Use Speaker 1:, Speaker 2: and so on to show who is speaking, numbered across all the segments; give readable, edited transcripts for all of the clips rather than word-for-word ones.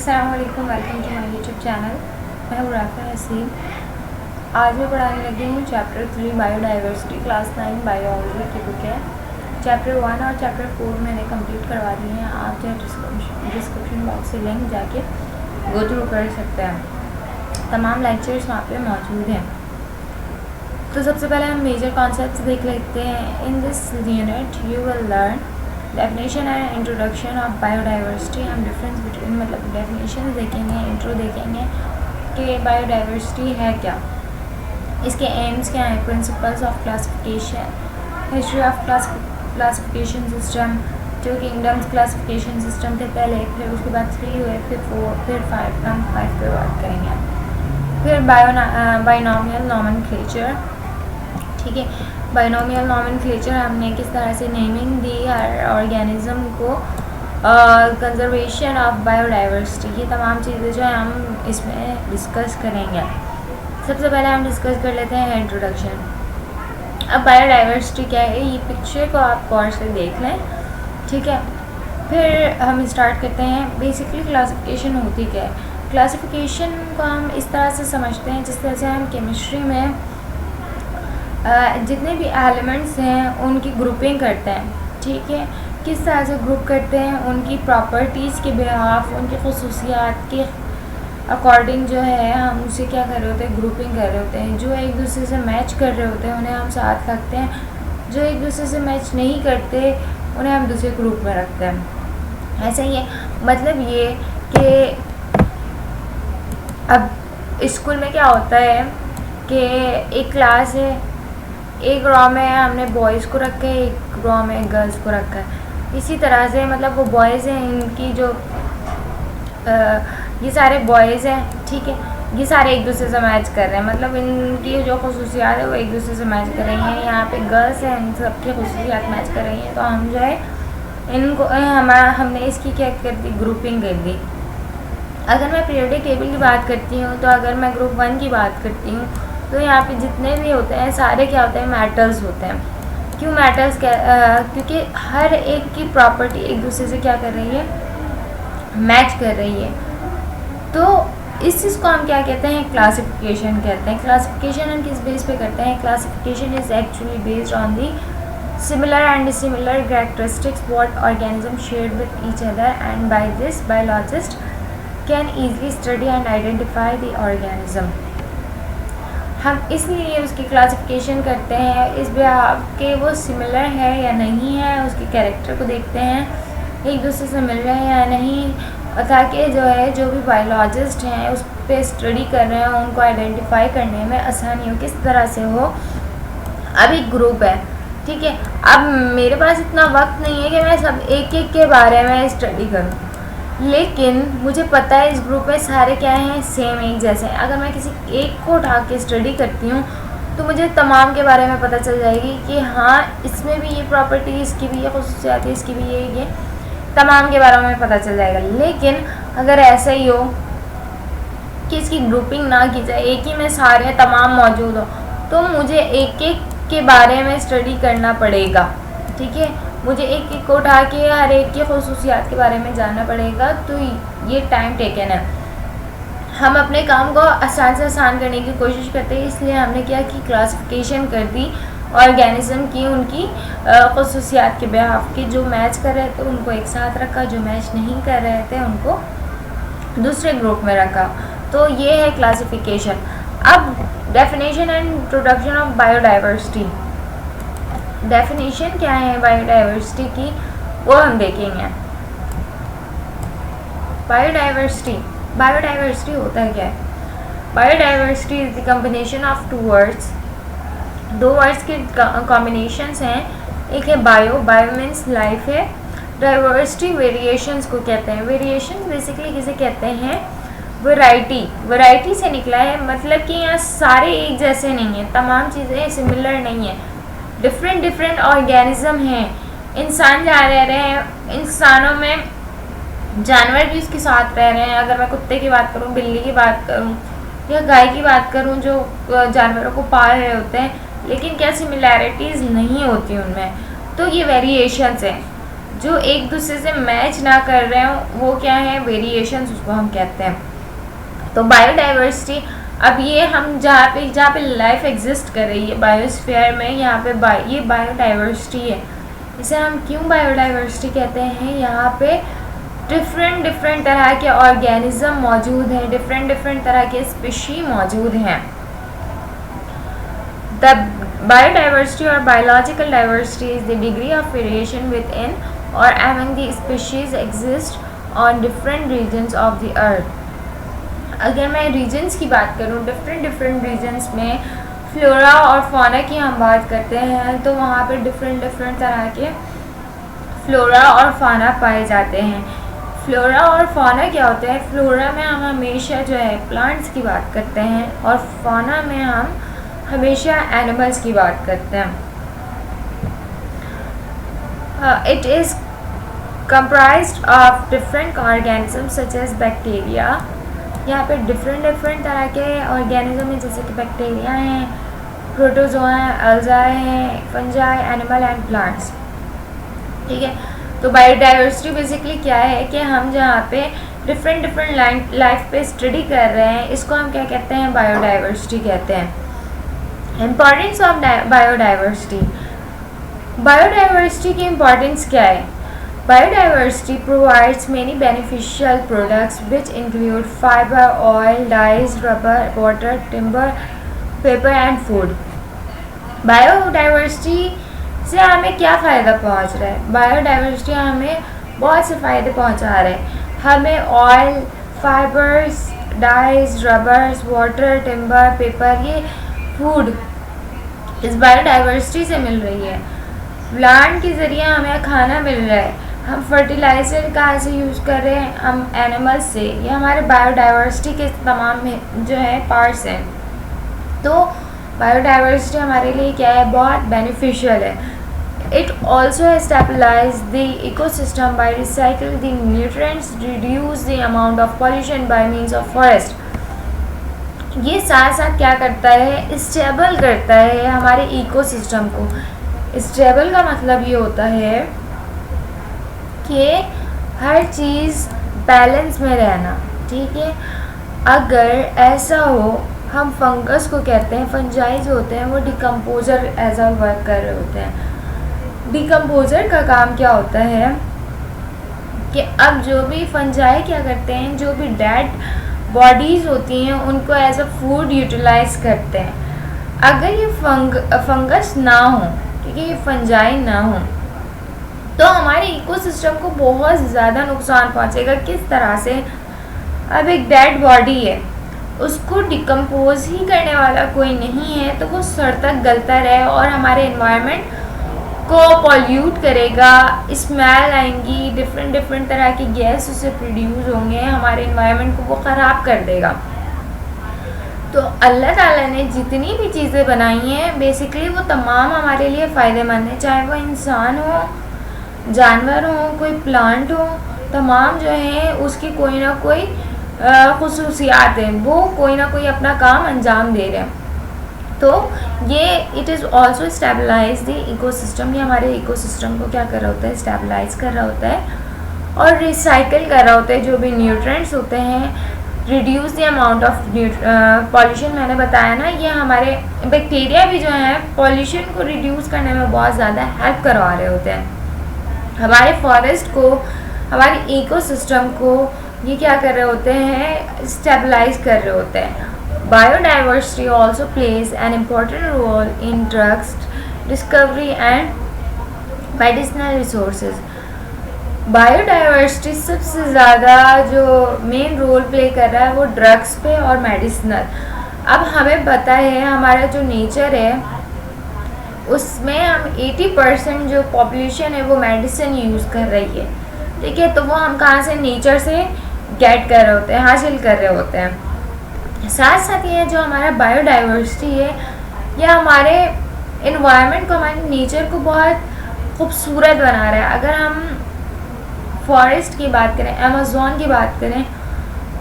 Speaker 1: अस्सलामुअलैकुम, welcome to my YouTube channel. मैं हूँ राफ़ा हसीन। आज मैं पढ़ाने लगी हूँ चैप्टर 3 बायोडाइवर्सिटी, क्लास 9 बायोलॉजी की बुक है। चैप्टर 1 और चैप्टर 4 मैंने कंप्लीट करवा दिए हैं। आप जो डिस्क्रिप्शन बॉक्स से लिंक जाके गो थ्रू कर सकते हैं। तमाम लेक्चर्स वहाँ पे मौजूद हैं। तो सबसे पहले हम मेजर कॉन्सेप्ट्स देख लेते हैं। In this unit you will learn definition and introduction of biodiversity. हम डिफरेंस बिटवीन डेफिनेशन देखेंगे, इंट्रो देखेंगे कि बायोडाइवर्सिटी है क्या, इसके एम्स क्या हैं, principles of classification, history of classification system, जो किंगडम्स क्लासिफिकेशन सिस्टम थे पहले, फिर उसके बाद 3 हुए, फिर 4, फिर 5, हम 5 पे बात करेंगे। फिर बाइनोमियल नॉमेनक्लेचर, ठीक है। बाइनोमियल नॉमेनक्लेचर हमने किस तरह से नेमिंग दी हर ऑर्गेनिज्म को, कंजर्वेशन ऑफ बायोडाइवर्सिटी, ये तमाम चीज़ें जो है हम इसमें डिस्कस करेंगे। सबसे पहले हम डिस्कस कर लेते हैं इंट्रोडक्शन। अब बायोडाइवर्सिटी क्या है, ये पिक्चर को आप गौर से देख लें, ठीक है। फिर हम स्टार्ट करते हैं। बेसिकली क्लासिफिकेशन होती क्या है। क्लासिफिकेशन को हम इस तरह से समझते हैं जिस तरह से हम केमिस्ट्री में जितने भी एलिमेंट्स हैं उनकी ग्रुपिंग करते हैं, ठीक है। किस तरह से ग्रुप करते हैं, उनकी प्रॉपर्टीज़ के बिहाफ, उनकी खसूसियात के अकॉर्डिंग जो है हम उसे क्या कर रहे होते हैं, ग्रुपिंग कर रहे होते हैं। जो एक दूसरे से मैच कर रहे होते हैं उन्हें हम साथ रखते हैं, जो एक दूसरे से मैच नहीं करते उन्हें हम दूसरे ग्रुप में रखते हैं। ऐसा ही है, मतलब ये कि अब स्कूल में क्या होता है कि एक क्लास है, एक रॉ में हमने बॉयज़ को रखा है, एक रॉ में गर्ल्स को रखा है। इसी तरह से मतलब वो बॉयज़ हैं, इनकी जो ये सारे बॉयज़ हैं, ठीक है, ये सारे एक दूसरे से मैच कर रहे हैं, मतलब इनकी जो खसूसियात है वो एक दूसरे से मैच कर रही हैं। यहाँ पे गर्ल्स हैं, इन सबकी खसूसियात मैच कर रही हैं, तो हम जो है इनको हमने इसकी क्या कर दी, ग्रुपिंग कर दी। अगर मैं पीरियोडिक टेबल की बात करती हूँ, तो अगर मैं ग्रुप 1 की बात करती हूँ, तो यहाँ पे जितने भी होते हैं सारे क्या होते हैं, मेटल्स होते हैं। क्यों मेटल्स? क्योंकि हर एक की प्रॉपर्टी एक दूसरे से क्या कर रही है, मैच कर रही है। तो इस चीज़ को हम क्या कहते हैं, क्लासिफिकेशन कहते हैं। क्लासिफिकेशन हम किस बेस पे करते हैं? Classification is actually based on the similar and dissimilar characteristics what organism shared with each other, and by this biologist can easily study and identify the organism. हम इसलिए उसकी क्लासिफिकेशन करते हैं इस बिहाफ के वो सिमिलर है या नहीं है, उसके कैरेक्टर को देखते हैं, एक दूसरे से मिल रहे हैं या नहीं, ताकि जो है जो भी बायोलॉजिस्ट हैं उस पर स्टडी कर रहे हैं उनको आइडेंटिफाई करने में आसानी हो, किस तरह से हो। अब एक ग्रुप है, ठीक है। अब मेरे पास इतना वक्त नहीं है कि मैं सब एक एक के बारे में स्टडी करूँ, लेकिन मुझे पता है इस ग्रुप में सारे क्या हैं, सेम एक जैसे हैं। अगर मैं किसी एक को उठा के स्टडी करती हूँ तो मुझे तमाम के बारे में पता चल जाएगी कि हाँ इसमें भी ये प्रॉपर्टी, इसकी भी ये खसूसियात है, इसकी भी ये तमाम के बारे में पता चल जाएगा। लेकिन अगर ऐसा ही हो कि इसकी ग्रुपिंग ना की जाए, एक ही में सारे तमाम मौजूद हो, तो मुझे एक एक के बारे में स्टडी करना पड़ेगा, ठीक है। मुझे एक एक को उठा के हर एक की खसूसियात के बारे में जानना पड़ेगा, तो ये टाइम टेकन है। हम अपने काम को आसान से आसान करने की कोशिश करते हैं, इसलिए हमने क्या की, क्लासिफिकेशन कर दी ऑर्गेनिज्म की, उनकी खसूसियात के बिहाफ की। जो मैच कर रहे थे उनको एक साथ रखा, जो मैच नहीं कर रहे थे उनको दूसरे ग्रुप में रखा। तो ये है क्लासिफिकेशन। अब definition and introduction of biodiversity. Definition क्या है बायोडाइवर्सिटी की, वो हम देखेंगे। बायोडाइवर्सिटी होता है क्या है? Biodiversity is the combination of two words. दो वर्ड्स के कॉम्बिनेशंस हैं। एक है बायो मीन्स लाइफ है, डाइवर्सिटी वेरिएशंस को कहते हैं। वेरिएशंस बेसिकली किसे कहते हैं, वैरायटी से निकला है, मतलब कि यहाँ सारे एक जैसे नहीं हैं, तमाम चीज़ें सिमिलर नहीं है, डिफरेंट ऑर्गेनिज्म हैं। इंसान जहाँ रह रहे हैं, इंसानों में जानवर भी उसके साथ रह रहे हैं। अगर मैं कुत्ते की बात करूँ, बिल्ली की बात करूँ या गाय की बात करूँ, जो जानवरों को पाल रहे होते हैं, लेकिन क्या सिमिलैरिटीज़ नहीं होती उनमें, तो ये वेरिएशंस हैं। जो एक दूसरे से मैच ना कर रहे हो वो क्या है, वेरिएशंस उसको हम कहते हैं। तो बायोडाइवर्सिटी, अब ये हम जहाँ पे लाइफ एग्जिस्ट कर रही है बायोस्फीयर में, यहाँ पे ये बायोडाइवर्सिटी है। इसे हम क्यों बायोडाइवर्सिटी कहते हैं, यहाँ पे डिफरेंट तरह के ऑर्गेनिज्म मौजूद हैं, डिफरेंट तरह के स्पीशी मौजूद हैं। द बायोडाइवर्सिटी और biological diversity is the degree of variation within और among the species exist on different regions of the earth. अगर मैं रीजन्स की बात करूँ, डिफरेंट रीजन्स में फ्लोरा और फौना की हम बात करते हैं, तो वहाँ पे डिफरेंट तरह के फ्लोरा और फाना पाए जाते हैं। फ्लोरा और फौना क्या होते हैं, फ्लोरा में हम हमेशा जो है प्लांट्स की बात करते हैं और फौना में हम हमेशा एनिमल्स की बात करते हैं। It is comprised of different organisms such as bacteria। यहाँ पे डिफरेंट तरह के ऑर्गेनिज्म हैं, जैसे कि बैक्टीरिया हैं, प्रोटोजोआ हैं, अल्जाए हैं, फंजाई, एनिमल एंड प्लांट्स। ठीक है, तो बायोडाइवर्सिटी बेसिकली क्या है कि हम जहाँ पे डिफरेंट लाइफ पे स्टडी कर रहे हैं, इसको हम क्या कहते हैं, बायोडाइवर्सिटी कहते हैं। इम्पॉर्टेंस ऑफ बायोडाइवर्सिटी, बायोडाइवर्सिटी की इम्पॉर्टेंस क्या है। Biodiversity provides many beneficial products which include fiber, oil, dyes, rubber, water, timber, paper and food। Biodiversity से हमें क्या फ़ायदा पहुंच रहा है, बायोडाइवर्सिटी हमें बहुत से फ़ायदे पहुंचा रहे हैं। हमें oil, fibres, dyes, rubbers, water, timber, paper, ये फूड इस बायोडाइवर्सिटी से मिल रही है। प्लांट के ज़रिए हमें खाना मिल रहा है। हम फर्टिलाइज़र कहाँ से यूज़ कर रहे हैं, हम एनिमल्स से। ये हमारे बायोडाइवर्सिटी के तमाम में जो है पार्ट्स हैं। तो बायोडाइवर्सिटी हमारे लिए क्या है, बहुत बेनिफिशियल है। It also stabilize the ecosystem by recycle the nutrients, reduce the amount of pollution by means of forest. ये साथ साथ क्या करता है, स्टेबल करता है हमारे इकोसिस्टम को। स्टेबल का मतलब ये होता है कि हर चीज़ बैलेंस में रहना। ठीक है, अगर ऐसा हो, हम फंगस को कहते हैं, फंजाइज होते हैं, वो डिकम्पोज़र एज अ वर्क कर रहे होते हैं। डिकम्पोज़र का काम क्या होता है कि अब जो भी फंजाई क्या करते हैं, जो भी डेड बॉडीज़ होती हैं उनको एज अ फूड यूटिलाइज करते हैं। अगर ये फंगस ना हो, ठीक है, ये फंजाई ना हो, तो हमारे इकोसिस्टम को बहुत ज़्यादा नुकसान पहुंचेगा। किस तरह से, अब एक डेड बॉडी है, उसको डिकम्पोज ही करने वाला कोई नहीं है, तो वो सड़ तक गलता रहे और हमारे एनवायरनमेंट को पॉल्यूट करेगा, स्मेल आएंगी, डिफरेंट तरह की गैस उससे प्रोड्यूस होंगे, हमारे एनवायरनमेंट को वो ख़राब कर देगा। तो अल्लाह ताला ने जितनी भी चीज़ें बनाई हैं बेसिकली वो तमाम हमारे लिए फ़ायदेमंद है, चाहे वो इंसान हो, जानवर हो, कोई प्लांट हो, तमाम जो है उसकी कोई ना कोई खुसूसियात हैं, वो कोई ना कोई अपना काम अंजाम दे रहे हैं। तो ये it is also stabilize the ecosystem, ये हमारे इकोसिस्टम को क्या कर रहा होता है, स्टेबलाइज कर रहा होता है और रिसाइकिल कर रहा होता है जो भी न्यूट्रिएंट्स होते हैं। Reduce the amount of pollution, मैंने बताया ना, ये हमारे बैक्टीरिया भी जो है पॉल्यूशन को रिड्यूस करने में बहुत ज़्यादा हेल्प करवा रहे होते हैं। हमारे फॉरेस्ट को, हमारे इकोसिस्टम को ये क्या कर रहे होते हैं, स्टेबलाइज कर रहे होते हैं। Biodiversity also plays an important role in drugs discovery and medicinal resources. Biodiversity सबसे ज़्यादा जो मेन रोल प्ले कर रहा है वो ड्रग्स पे और मेडिसिनल। अब हमें पता है हमारा जो नेचर है उसमें हम 80% जो पॉपुलेशन है वो मेडिसिन यूज़ कर रही है। ठीक है, तो वो हम कहाँ से, नेचर से गेट कर रहे होते हैं, हासिल कर रहे होते हैं। साथ साथ ये जो हमारा बायोडाइवर्सिटी है, यह हमारे इन्वायरमेंट को, हमारे नेचर को बहुत खूबसूरत बना रहा है। अगर हम फॉरेस्ट की बात करें, अमेज़न की बात करें,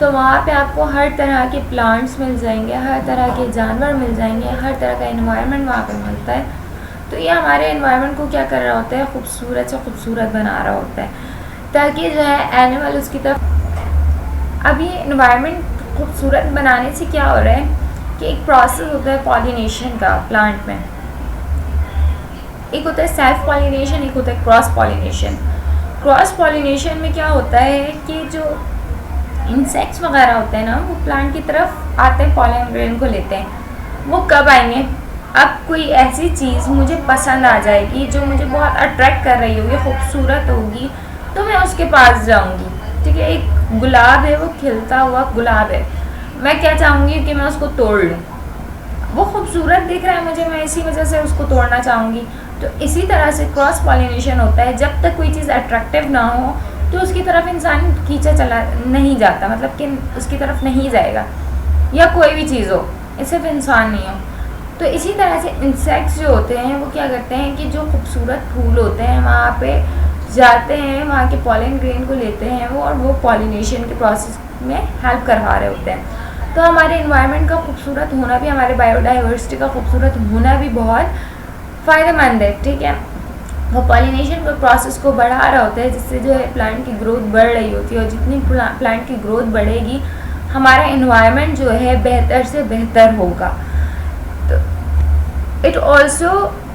Speaker 1: तो वहाँ पे आपको हर तरह के प्लांट्स मिल जाएंगे, हर तरह के जानवर मिल जाएंगे, हर तरह का इन्वायरमेंट वहाँ पे मिलता है। तो ये हमारे एनवायरनमेंट को क्या कर रहा होता है, खूबसूरत से खूबसूरत बना रहा होता है, ताकि जो है एनिमल उसकी तरफ। अब ये एनवायरनमेंट खूबसूरत बनाने से क्या हो रहा है कि एक प्रोसेस होता है पॉलिनेशन का प्लांट में। एक होता है सेल्फ पॉलिनेशन, एक होता है क्रॉस पॉलिनेशन। क्रॉस पॉलिनेशन में क्या होता है कि जो इंसेक्ट्स वगैरह होते हैं ना, वो प्लांट की तरफ आते हैं, पॉलन ग्रेन को लेते हैं। वो कब आएंगे, अब कोई ऐसी चीज़ मुझे पसंद आ जाएगी जो मुझे बहुत अट्रैक्ट कर रही होगी, खूबसूरत होगी, तो मैं उसके पास जाऊंगी। ठीक है, एक गुलाब है, वो खिलता हुआ गुलाब है, मैं क्या चाहूँगी कि मैं उसको तोड़ लूँ। वो खूबसूरत दिख रहा है मुझे, मैं इसी वजह से उसको तोड़ना चाहूँगी। तो इसी तरह से क्रॉस पॉलिनेशन होता है, जब तक कोई चीज़ अट्रैक्टिव ना हो तो उसकी तरफ इंसान खींचा चला नहीं जाता, मतलब कि उसकी तरफ नहीं जाएगा, या कोई भी चीज़ हो, सिर्फ इंसान नहीं हो। तो इसी तरह से इंसेक्ट्स जो होते हैं वो क्या करते हैं कि जो खूबसूरत फूल होते हैं वहाँ पे जाते हैं, वहाँ के पॉलन ग्रेन को लेते हैं वो, और वो पॉलिनेशन के प्रोसेस में हेल्प करवा रहे होते हैं। तो हमारे इन्वायरमेंट का खूबसूरत होना भी, हमारे बायोडाइवर्सिटी का खूबसूरत होना भी बहुत फ़ायदेमंद है। ठीक है, वो पॉलिनेशन के प्रोसेस को बढ़ा रहा होता है, जिससे जो है प्लांट की ग्रोथ बढ़ रही होती है, और जितनी प्लांट की ग्रोथ बढ़ेगी हमारा इन्वायरमेंट जो है बेहतर से बेहतर होगा। तो it also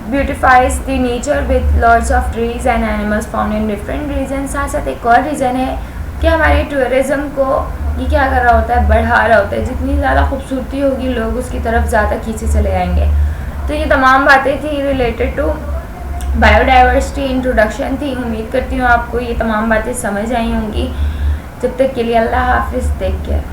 Speaker 1: beautifies the nature with lots of trees and animals found in different region. साथ साथ एक और रीज़न है कि हमारे टूरिज़्म को ये क्या कर रहा होता है, बढ़ा रहा होता है। जितनी ज़्यादा खूबसूरती होगी लोग उसकी तरफ ज़्यादा खींचे चले जाएंगे। तो ये तमाम बातें थी रिलेटेड टू बायोडाइवर्सिटी, इंट्रोडक्शन थी। उम्मीद करती हूँ आपको ये तमाम बातें समझ आई होंगी। जब तक के लिए अल्लाह हाफिज़, टेक केयर।